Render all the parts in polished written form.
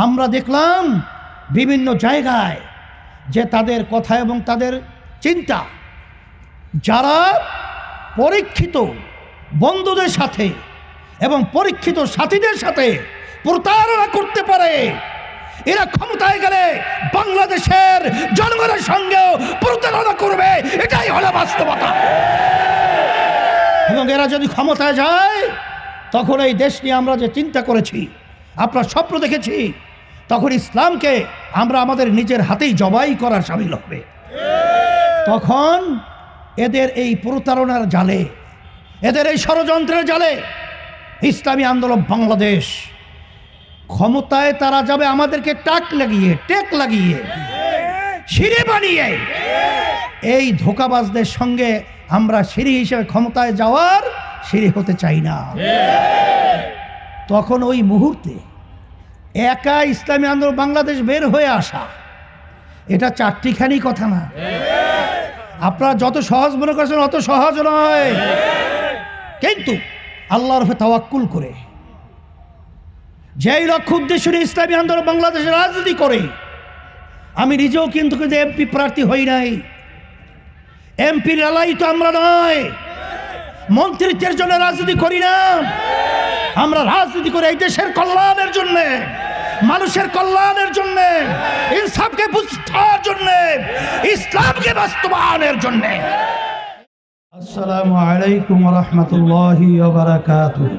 আমরা দেখলাম বিভিন্ন জায়গায় যে তাদের কথা এবং তাদের চিন্তা, যারা পরীক্ষিত বন্ধুদের সাথে এবং পরীক্ষিত সাথীদের সাথে প্রতারণা করতে পারে, এরা ক্ষমতায় গেলে বাংলাদেশের জনগণের সঙ্গেও প্রতারণা করবে। এটাই হলো বাস্তবতা। এবং এরা যদি ক্ষমতায় যায়, তখন এই দেশ নিয়ে আমরা যে চিন্তা করেছি, আপনার স্বপ্ন দেখেছি, তখন ইসলামকে আমরা আমাদের নিজের হাতেই জবাই করার শামিল হবে। তখন এদের এই প্রতারণার জালে, এদের এই ষড়যন্ত্রের জালে ইসলামী আন্দোলন বাংলাদেশ ক্ষমতায় তারা যাবে আমাদেরকে টেক লাগিয়ে সিঁড়ি বানিয়ে। এই ধোঁকাবাজদের সঙ্গে আমরা সিঁড়ি হিসেবে ক্ষমতায় যাওয়ার সিঁড়ি হতে চাই না। তখন ওই মুহূর্তে একা ইসলামী আন্দোলন বাংলাদেশ বের হয়ে আসা, এটা চারটিখানি কথা না। আপনারা যত সহজ মনে করছেন অত সহজ নয়। কিন্তু আল্লাহর উপরে তাওয়াক্কুল করে, যেই লক্ষ্য উদ্দেশ্য নিয়ে ইসলামী আন্দোলন বাংলাদেশের রাজনীতি করে, আমি নিজেও কিন্তু এমপি প্রার্থী হই নাই। এমপির এলাই তো আমরা নয়, মন্ত্রিত্বের জন্য রাজনীতি করি না। আমরা রাজনীতি করে এই দেশের কল্যাণের জন্য, মানুষের কল্যাণের জন্য, ইনসাফকে বুঝার জন্য, ইসলামকে বাস্তবায়নের জন্য। আসসালামু আলাইকুম ওয়া রাহমাতুল্লাহি ওয়া বারাকাতুহু।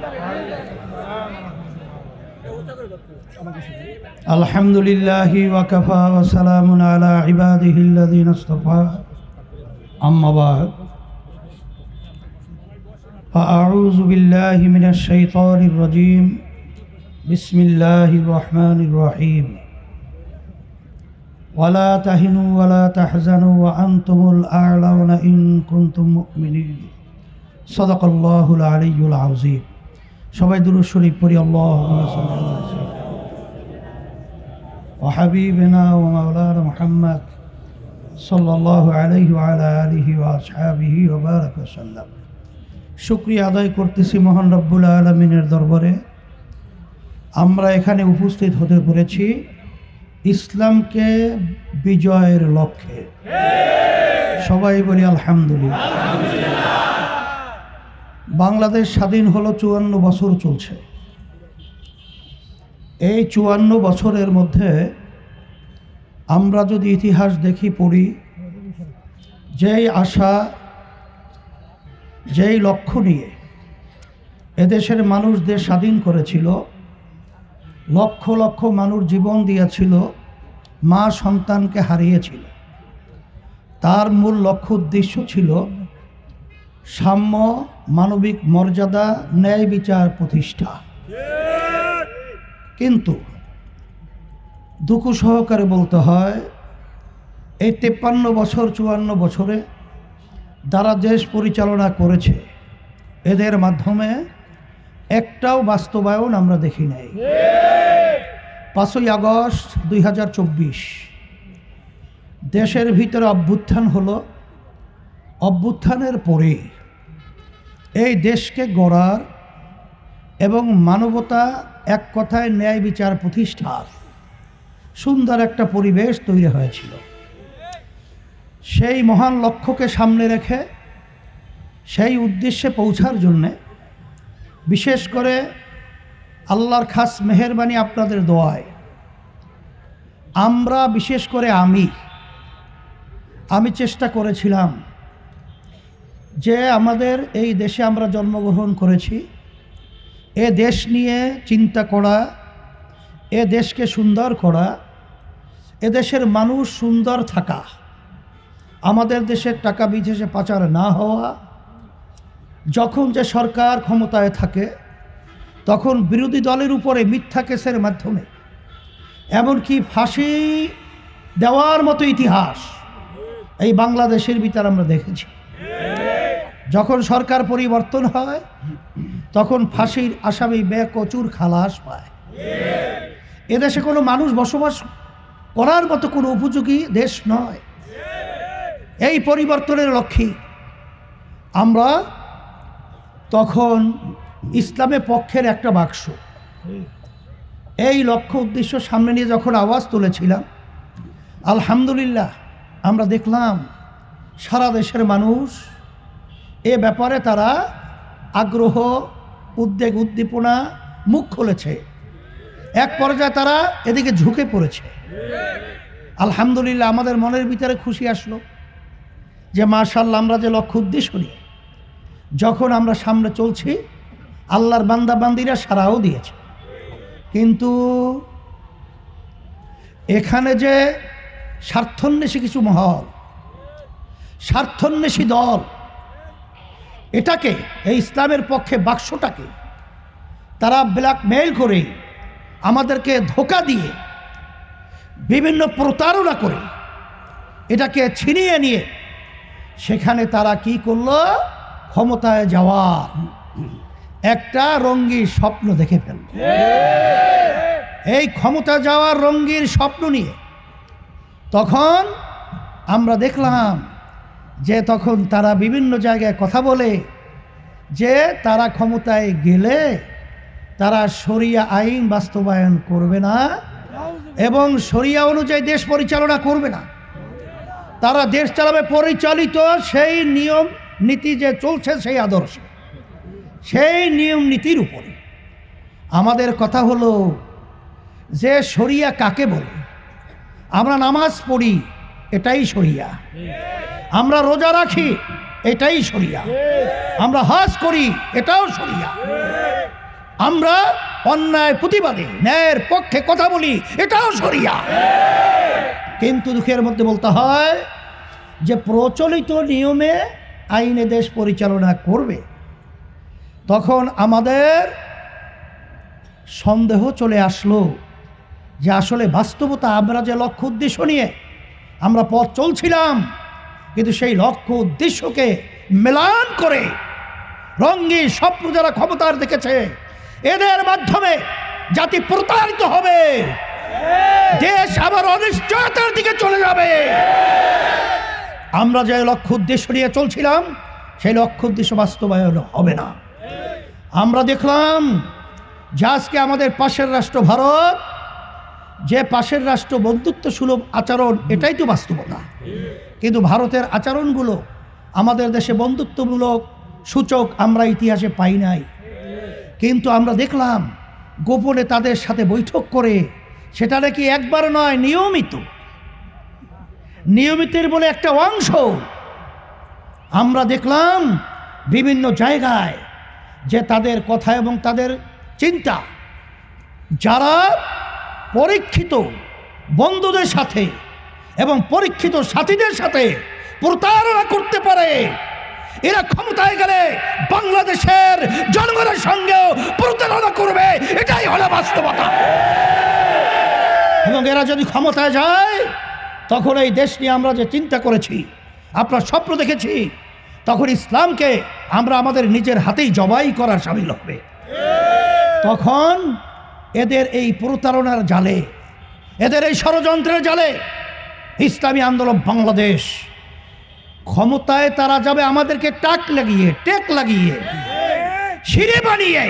আলহামদুলিল্লাহি ওয়া কাফা ওয়া সালামুন আলা ইবাদিহিল্লাযিনা ইসতাফা। আম্মা বা'দ। আ'উযু বিল্লাহি মিনাশ শাইতানির রাজীম। বিসমিল্লাহির রহমানির রহিম। ওয়ালা তাহিনু ওয়ালা তাহজানু ওয়া আনতুমুল আ'লাউনা ইন কুনতুম মুমিনিন। সাদাকাল্লাহুল আলিয়্যুল আযীম। সবাই দুরূদ শরীফ পড়ি। আল্লাহুম্মা সাল্লি আলা সাইয়্যিদিনা ওয়া হাবিবিনা ওয়া মাওলানা মুহাম্মদ সাল্লাল্লাহু আলাইহি ওয়া আলা আলিহি ওয়া আসহাবিহি ওয়া বারাকা ওয়া সাল্লাম। শুকরিয়া আদায় করতেছি মহান রব্বুল আলামিনের দরবারে। আমরা এখানে উপস্থিত হতে পেরেছি ইসলামকে বিজয়ের লক্ষ্যে। সবাই বলি আলহামদুলিল্লাহ। বাংলাদেশ স্বাধীন হলো 54 বছর চলছে। এই 54 বছরের মধ্যে আমরা যদি ইতিহাস দেখি, পড়ি, যেই আশা, যেই লক্ষ্য নিয়ে এদেশের মানুষ দেশ স্বাধীন করেছিল, লক্ষ লক্ষ মানুষ জীবন দিয়েছিল, মা সন্তানকে হারিয়েছিল, তার মূল লক্ষ্য উদ্দেশ্য ছিল সাম্য, মানবিক মর্যাদা, ন্যায় বিচার প্রতিষ্ঠা। কিন্তু দুঃখ সহকারে বলতে হয়, এই 53 বছর 54 বছরে যারা দেশ পরিচালনা করেছে, এদের মাধ্যমে একটাও বাস্তবায়ন আমরা দেখি নাই। 5ই আগস্ট 2024 দেশের ভিতরে অভ্যুত্থান হলো। অভ্যুত্থানের পরে এই দেশকে গড়ার এবং মানবতা, এক কথায় ন্যায় বিচার প্রতিষ্ঠার সুন্দর একটা পরিবেশ তৈরি হয়েছিল। সেই মহান লক্ষ্যকে সামনে রেখে সেই উদ্দেশ্যে পৌঁছার জন্যে, বিশেষ করে আল্লাহর খাস মেহেরবানি, আপনাদের দোয়ায় আমরা, বিশেষ করে আমি চেষ্টা করেছিলাম যে আমাদের এই দেশে আমরা জন্মগ্রহণ করেছি, এ দেশ নিয়ে চিন্তা করা, এ দেশকে সুন্দর করা, এ দেশের মানুষ সুন্দর থাকা, আমাদের দেশের টাকা বিদেশে পাচার না হওয়া। যখন যে সরকার ক্ষমতায় থাকে, তখন বিরোধী দলের উপরে মিথ্যা কেসের মাধ্যমে এমনকি ফাঁসি দেওয়ার মতো ইতিহাস এই বাংলাদেশের ভিতর আমরা দেখেছি। যখন সরকার পরিবর্তন হয়, তখন ফাঁসির আসামি বেকসুর খালাস পায়। এদেশে কোনো মানুষ বসবাস করার মতো কোনো উপযোগী দেশ নয়। এই পরিবর্তনের লক্ষ্যে আমরা তখন ইসলামের পক্ষের একটা বাক্স, এই লক্ষ্য উদ্দেশ্য সামনে নিয়ে যখন আওয়াজ তুলেছিলাম, আলহামদুলিল্লাহ আমরা দেখলাম সারা দেশের মানুষ এ ব্যাপারে তারা আগ্রহ, উদ্বেগ, উদ্দীপনা মুখ খুলেছে। এক পর্যায়ে তারা এদিকে ঝুঁকে পড়েছে। আলহামদুলিল্লাহ আমাদের মনের ভিতরে খুশি আসলো যে মাশাআল্লাহ আমরা যে লক্ষ্য উদ্দেশ্য নিয়ে যখন আমরা সামনে চলছি, আল্লাহর বান্দা বান্দিরা সাড়াও দিয়েছে। কিন্তু এখানে যে স্বার্থন্বেষী কিছু মহল, স্বার্থন্বেষী দল, এটাকে এই ইসলামের পক্ষে বাক্সটাকে তারা ব্ল্যাকমেইল করে, আমাদেরকে ধোঁকা দিয়ে, বিভিন্ন প্রতারণা করে এটাকে ছিনিয়ে নিয়ে সেখানে তারা কি করলো, ক্ষমতায় যাওয়ার একটা রঙ্গির স্বপ্ন দেখে ফেলল। এই ক্ষমতা যাওয়ার রঙ্গির স্বপ্ন নিয়ে তখন আমরা দেখলাম যে তখন তারা বিভিন্ন জায়গায় কথা বলে যে তারা ক্ষমতায় গেলে তারা শরিয়া আইন বাস্তবায়ন করবে না এবং শরিয়া অনুযায়ী দেশ পরিচালনা করবে না। তারা দেশ চালাবে পরিচালিত সেই নিয়ম নীতি যে চলছে, সেই আদর্শ, সেই নিয়ম নীতির উপরে। আমাদের কথা হলো যে শরিয়া কাকে বলে? আমরা নামাজ পড়ি, এটাই শরিয়া। আমরা রোজা রাখি, এটাই শরিয়া। আমরা হজ করি, এটাও শরিয়া। আমরা অন্যায় প্রতিবাদে ন্যায়ের পক্ষে কথা বলি, এটাও শরিয়া। কিন্তু দুঃখের মধ্যে বলতে হয় যে প্রচলিত নিয়মে আইনে দেশ পরিচালনা করবে। তখন আমাদের সন্দেহ চলে আসলো যে আসলে বাস্তবতা আমরা যে লক্ষ্য উদ্দেশ্য নিয়ে আমরা পথ চলছিলাম, কিন্তু সেই লক্ষ্য উদ্দেশ্যকে মেলান করে রঙ্গিন স্বপ্ন যারা ক্ষমতার দেখেছে, এদের মাধ্যমে জাতি প্রতারিত হবে, দেশ আবার অনিশ্চয়তার দিকে চলে যাবে। আমরা যে লক্ষ্য উদ্দেশ্য নিয়ে চলছিলাম সেই লক্ষ্য উদ্দেশ্য বাস্তবায়ন হবে না। আমরা দেখলাম যে আজকে আমাদের পাশের রাষ্ট্র ভারত, যে পাশের রাষ্ট্র বন্ধুত্ব সুলভ আচরণ, এটাই তো বাস্তবতা। কিন্তু ভারতের আচরণগুলো আমাদের দেশে বন্ধুত্বমূলক সূচক আমরা ইতিহাসে পাই নাই। কিন্তু আমরা দেখলাম গোপনে তাদের সাথে বৈঠক করে, সেটা নাকি একবার নয়, নিয়মিতের বলে একটা অংশ। আমরা দেখলাম বিভিন্ন জায়গায় যে তাদের কথা এবং তাদের চিন্তা যারা পরীক্ষিত বন্ধুদের সাথে এবং পরীক্ষিত সাথীদের সাথে প্রতারণা করতে পারে, এরা ক্ষমতায় গেলে বাংলাদেশের জনগণের সঙ্গেও প্রতারণা করবে, এটাই হলো বাস্তবতা। এবং এরা যদি ক্ষমতায় যায় তখন এই দেশ নিয়ে আমরা যে চিন্তা করেছি, আপনার স্বপ্ন দেখেছি, তখন ইসলামকে আমরা আমাদের নিজের হাতেই জবাই করার শামিল হবে। তখন এদের এই প্রতারণার জালে, এদের এই ষড়যন্ত্রের জালে ইসলামী আন্দোলন বাংলাদেশ ক্ষমতায় তারা যাবে আমাদেরকে টেক লাগিয়ে সিঁড়ি বানিয়ে।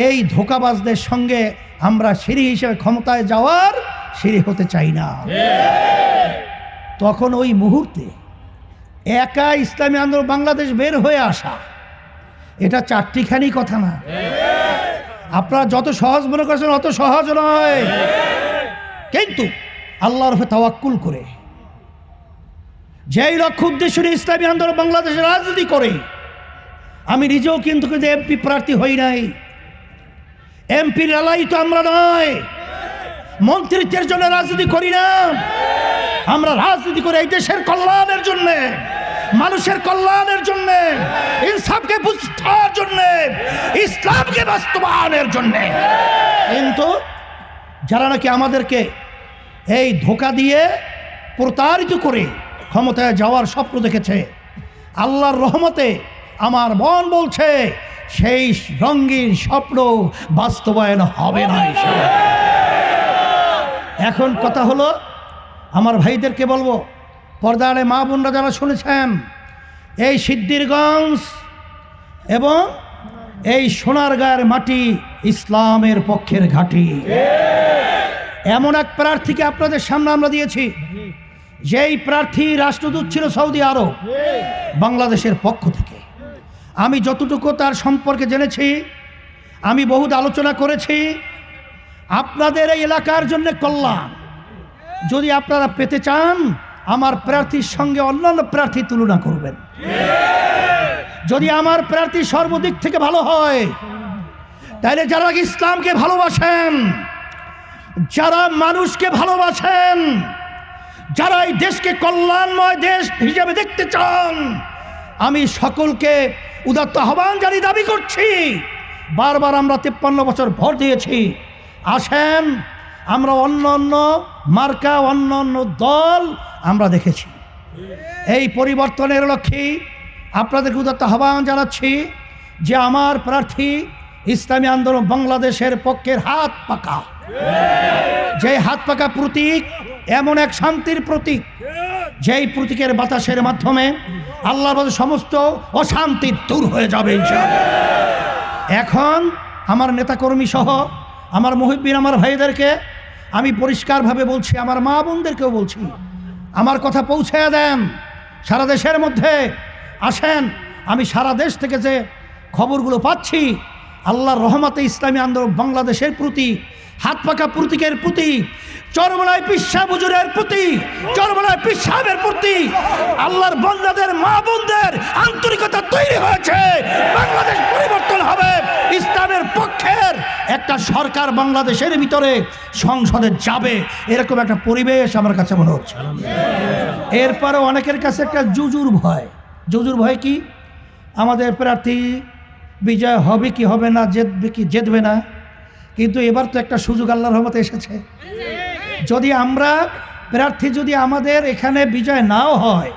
এই ধোঁকাবাজদের সঙ্গে আমরা সিঁড়ি হিসেবে ক্ষমতায় যাওয়ার সিঁড়ি হতে চাই না। তখন ওই মুহূর্তে একা ইসলামী আন্দোলন বাংলাদেশ বের হয়ে আসা, এটা চারটিখানি কথা না। আপনারা যত সহজ মনে করছেন অত সহজ নয়। কিন্তু আল্লাহর উপর তাওয়াক্কুল করে যেই লক্ষ্য উদ্দেশ্য নিয়ে ইসলামী আন্দোলন বাংলাদেশের রাজনীতি করে, আমি নিজেও কিন্তু এমপি প্রার্থী হই নাই। এমপির লালাই তো আমরা নয়, মন্ত্রিত্বের জন্য রাজনীতি করি না। আমরা রাজনীতি করে এই দেশের কল্যাণের জন্য, মানুষের কল্যাণের জন্য, ইনসাফকে প্রতিষ্ঠার জন্য, ইসলামকে বাস্তবায়নের জন্য। কিন্তু যারা নাকি আমাদেরকে এই ধোঁকা দিয়ে প্রতারিত করে ক্ষমতায় যাওয়ার স্বপ্ন দেখেছে, আল্লাহর রহমতে আমার মন বলছে সেই রঙিন স্বপ্ন বাস্তবায়ন হবে না। এখন কথা হলো, আমার ভাইদেরকে বলবো, পর্দারে মা বোনরা যারা শুনেছেন, এই সিদ্ধিরগঞ্জ এবং এই সোনারগাঁয়ের মাটি ইসলামের পক্ষের ঘাঁটি। এমন এক প্রার্থীকে আপনাদের সামনে আমরা দিয়েছি, যেই প্রার্থী রাষ্ট্রদূত ছিল সৌদি আরব, বাংলাদেশের পক্ষ থেকে। আমি যতটুকু তার সম্পর্কে জেনেছি, আমি বহুত আলোচনা করেছি। আপনাদের এই এলাকার জন্য কল্যাণ যদি আপনারা পেতে চান, আমার প্রার্থীর সঙ্গে অন্যান্য প্রার্থী তুলনা করবেন। যদি আমার প্রার্থী সর্বদিক থেকে ভালো হয়, তাহলে যারা ইসলামকে ভালোবাসেন, যারা মানুষকে ভালোবাসেন, যারা এই দেশকে কল্যাণময় দেশ হিসেবে দেখতে চান, আমি সকলকে উদাত্ত আহ্বান জারি দাবি করছি। বারবার আমরা 53 বছর ভোট দিয়েছি। আসেন, আমরা অন্য অন্য মার্কা, অন্য অন্য দল আমরা দেখেছি। এই পরিবর্তনের লক্ষ্যে আপনাদেরকে উদাত্ত আহ্বান জানাচ্ছি যে আমার প্রার্থী ইসলামী আন্দোলন বাংলাদেশের পক্ষের হাত পাকা। যে হাত পাকা প্রতীক এমন এক শান্তির প্রতীক, যেই প্রতীকের বাতাসের মাধ্যমে আল্লাহর সমস্ত অশান্তি দূর হয়ে যাবে ইনশাআল্লাহ। এখন আমার নেতাকর্মী সহ আমার মুহিব্বিন, আমার ভাইদেরকে আমি পরিষ্কারভাবে বলছি, আমার মা বোনদেরকেও বলছি, আমার কথা পৌঁছে দেন সারা দেশের মধ্যে। আসেন, আমি সারা দেশ থেকে যে খবরগুলো পাচ্ছি, আল্লাহর রহমতে ইসলামী আন্দোলন বাংলাদেশের প্রতি হাত পাকা প্রতীকের প্রতি, চরমনায় পিসাব হুজুরের প্রতি, চরমনায় পিসাবের প্রতি আল্লাহর বান্দাদের, মা বোনদের আন্তরিকতা তৈরি হয়েছে। বাংলাদেশ পরিবর্তন হবে, ইসলামের পক্ষের একটা সরকার বাংলাদেশের ভিতরে সংসদে যাবে, এরকম একটা পরিবেশ আমার কাছে মনে হচ্ছে। এরপরও অনেকের কাছে একটা জুজুর ভয়। জুজুর ভয় কি? আমাদের প্রার্থী বিজয় হবে কি হবে না, জিতবে কি জিতবে না। কিন্তু এবার তো একটা সুযোগ আল্লাহর রহমতে এসেছে। যদি আমরা প্রার্থী যদি আমাদের এখানে বিজয় নাও হয়,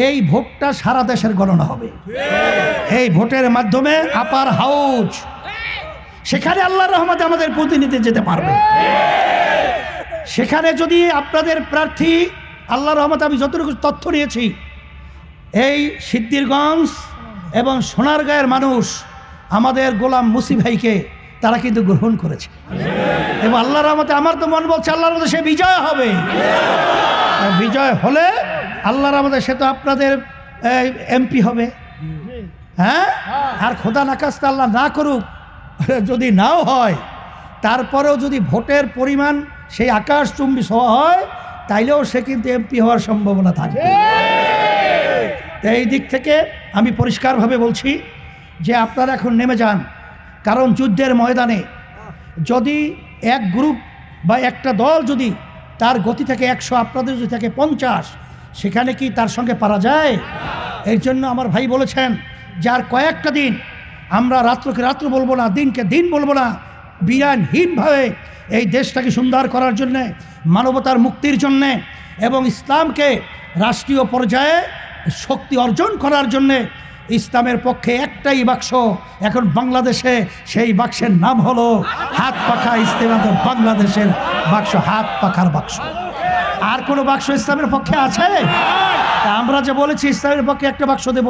এই ভোটটা সারা দেশের গণনা হবে। এই ভোটের মাধ্যমে আপার হাউজ, সেখানে আল্লাহর রহমতে আমাদের প্রতিনিধি যেতে পারবে। সেখানে যদি আপনাদের প্রার্থী, আল্লাহর রহমতে আমি যতটুকু তথ্য নিয়েছি, এই সিদ্ধিরগঞ্জ এবং সোনারগাঁয়ের মানুষ আমাদের গোলাম মুসি ভাইকে তারা কিন্তু গ্রহণ করেছে। এবং আল্লাহর রহমতে আমার তো মন বলছে আল্লাহর রহমতে সে বিজয় হবে। আর বিজয় হলে আল্লাহর রহমতে সে তো আপনাদের এমপি হবে। হ্যাঁ, আর খোদা নাকাস্তা আল্লাহ না করুক, যদি নাও হয়, তারপরেও যদি ভোটের পরিমাণ সেই আকাশচুম্বী হওয়া হয়, তাইলেও সে কিন্তু এমপি হওয়ার সম্ভাবনা থাকে। এই দিক থেকে আমি পরিষ্কারভাবে বলছি যে আপনারা এখন নেমে যান। কারণ যুদ্ধের ময়দানে যদি এক গ্রুপ বা একটা দল যদি তার গতি থাকে 100, আপনাদের যদি থাকে 50, সেখানে কি তার সঙ্গে পারা যায়? এই জন্য আমার ভাই বলেছেন যে আর কয়েকটা দিন আমরা রাত্রকে রাত্র বলবো না, দিনকে দিন বলবো না, বিরানহীনভাবে এই দেশটাকে সুন্দর করার জন্যে, মানবতার মুক্তির জন্যে এবং ইসলামকে রাষ্ট্রীয় পর্যায়ে শক্তি অর্জন করার জন্যে ইসলামের পক্ষে একটাই বাক্স এখন বাংলাদেশে, সেই বাক্সের নাম হলো হাত পাখা ইসলাম বাংলাদেশের বাক্স, হাত পাখার বাক্স। আর কোনো বাক্স ইসলামের পক্ষে আছে? তা আমরা যে বলেছি ইসলামের পক্ষে একটা বাক্স দেব,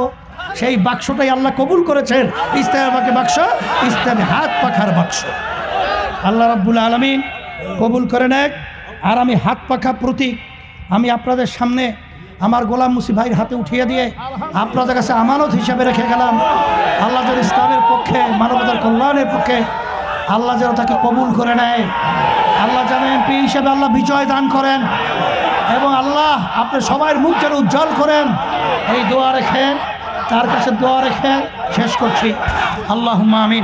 সেই বাক্সটাই আল্লাহ কবুল করেছেন। ইসলামের পক্ষে বাক্স, ইসলামে হাত পাখার বাক্স। আল্লাহ রাব্বুল আলামিন কবুল করে নেক। আর আমি হাত পাখা প্রতীক আমি আপনাদের সামনে আমার গোলাম মুসি ভাইয়ের হাতে উঠিয়ে দিয়ে আপনাদের কাছে আমানত হিসাবে রেখে গেলাম। আল্লাহ যেন ইসলামের পক্ষে, মানবতার কল্যাণের পক্ষে আল্লাহ যেন তাকে কবুল করে নেয়। আল্লাহ যেন এমপি হিসেবে আল্লাহ বিজয় দান করেন এবং আল্লাহ আপনার সবার মুখ যেন উজ্জ্বল করেন। এই দোয়া রেখে, তার কাছে দোয়া রেখে শেষ করছি। আল্লাহুম্মা আমিন।